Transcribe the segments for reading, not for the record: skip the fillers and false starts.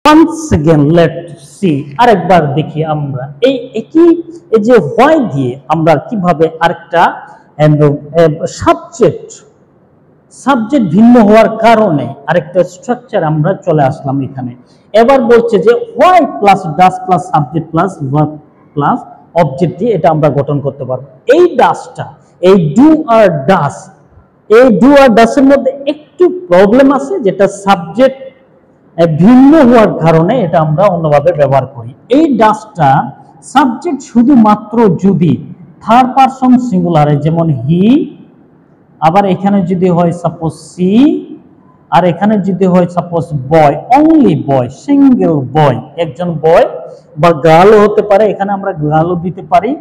once again let's see আরেকবার দেখি আমরা এই যে why দিয়ে আমরা কিভাবে আরেকটা সাবজেক্ট ভিন্ন হওয়ার কারণে আরেকটা স্ট্রাকচার আমরা চলে আসলাম এখানে। এবার বলছে যে why plus does plus subject plus verb plus object দিয়ে এটা আমরা গঠন করতে পারবো। এই ডাসটা, এই ডু আর ডাস, এই ডু আর ডাসের মধ্যে একটু প্রবলেম আছে, যেটা সাবজেক্ট ভিন্ন হওয়ার কারণে এটা আমরা অন্যভাবে ব্যবহার করি। এই ডাসটা সাবজেক্ট শুধুমাত্র যদি থার্ড পারসন সিঙ্গুলারে, যেমন হি, আবার এখানে যদি হয় সাপোজ সি, আর এখানে যদি হয় সাপোজ বয়, অনলি বয়, সিঙ্গেল বয়, একজন বয় বা গার্লও হতে পারে, এখানে আমরা গার্লও দিতে পারি,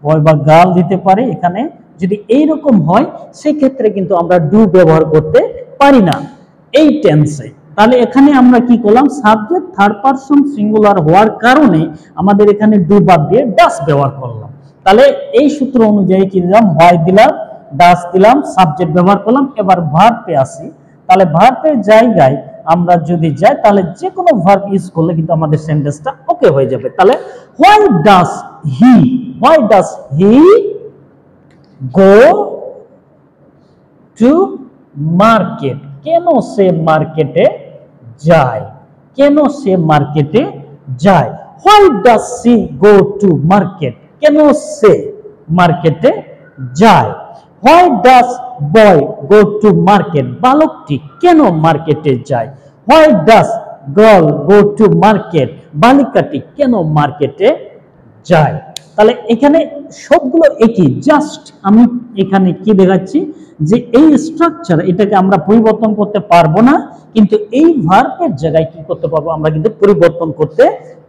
বয় বা গার্ল দিতে পারি। এখানে যদি এইরকম হয় সেক্ষেত্রে কিন্তু আমরা ডু ব্যবহার করতে পারি না এই টেন্সে। তাহলে এখানে আমরা কি করলাম, সাবজেক্ট থার্ড পারসন সিঙ্গুলার হওয়ার কারণে আমাদের এখানে ডু বাদ দিয়ে ডাস ব্যবহার করলাম। তাহলে এই সূত্র অনুযায়ী কি দিলাম, হয় দিলাম, ডাস দিলাম, সাবজেক্ট ব্যবহার করলাম। এবার ভার্বে আসি। তাহলে ভার্বের জায়গায় আমরা যদি যাই তাহলে যে কোনো ভার্ব ইউজ করলে কিন্তু আমাদের সেন্টেন্সটা ওকে হয়ে যাবে। তাহলে why does he go to market, কেন সে মার্কেটে যায়, কেন সে মার্কেটে যায়। Why does she go to market, কেন সে মার্কেটে যায়। Why does boy go to market, বালকটি কেন মার্কেটে যায়। Why does girl go to market, বালিকাটি কেন মার্কেটে যায়। তাহলে এখানে সবগুলো একই, জাস্ট আমি এখানে কি দেখাচ্ছি যে এই স্ট্রাকচার, এটাকে আমরা পরিবর্তন করতে পারবো না, কিন্তু এই ভার্বের জায়গায় কি করতে পারবো, আমরা কিন্তু পরিবর্তন করতে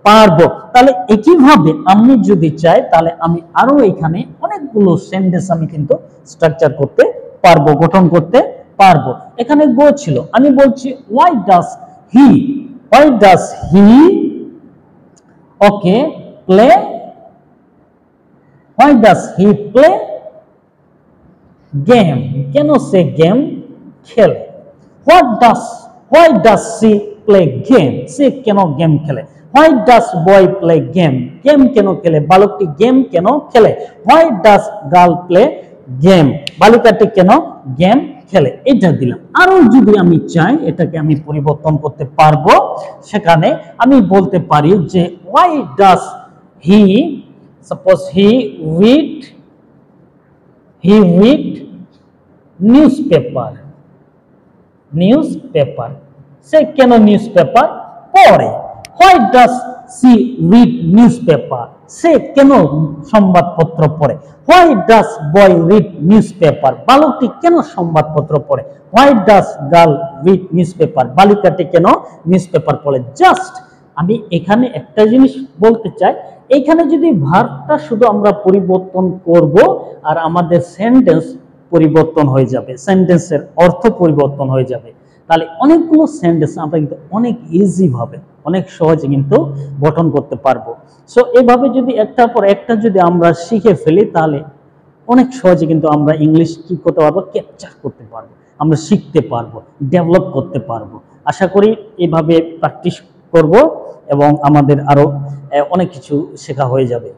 পারবো। তাহলে একইভাবে আমি যদি চাই তাহলে আমি আরো এখানে অনেকগুলো সেন্টেন্স আমি কিন্তু স্ট্রাকচার করতে পারবো, গঠন করতে পারবো। এখানে গো ছিল, আমি বলছি why does he okay play, why does he play game, কেন সে গেম খেলে। Why does she play game, সে কেন গেম খেলে। Why does boy play game, game কেন খেলে, বালকটি গেম কেন খেলে। Why does girl play game, বালিকাটি কেন গেম খেলে। এটা দিলাম। আরো যদি আমি চাই এটাকে আমি পরিবর্তন করতে পারবো, সেখানে আমি বলতে পারি যে why does he, suppose he read newspaper, সে কেন নিউজপেপার পড়ে। Why does she read newspaper, সে কেন সংবাদপত্র পড়ে। Why does boy read newspaper, বালকটি কেন সংবাদপত্র পড়ে। Why does girl read newspaper, বালিকাটি কেন নিউজপেপার পড়ে। জাস্ট আমি এখানে একটা জিনিস বলতে চাই, এখানে যদি ভার্বটা শুধু আমরা পরিবর্তন করব আর আমাদের সেন্টেন্স পরিবর্তন হয়ে যাবে, সেন্টেন্সের অর্থ পরিবর্তন হয়ে যাবে, তাহলে অনেকগুলো সেন্টেন্স আমরা কিন্তু অনেক ইজি ভাবে, অনেক সহজে কিন্তু গঠন করতে পারবো। সো এভাবে যদি একটার পর একটা যদি আমরা শিখে ফেলি তাহলে অনেক সহজে কিন্তু আমরা ইংলিশ কি করতে পারবো, ক্যাপচার করতে পারবো, আমরা শিখতে পারবো, ডেভেলপ করতে পারবো। আশা করি এভাবে প্র্যাকটিস করব এবং আমাদের আরো অনেক কিছু শেখা হয়ে যাবে।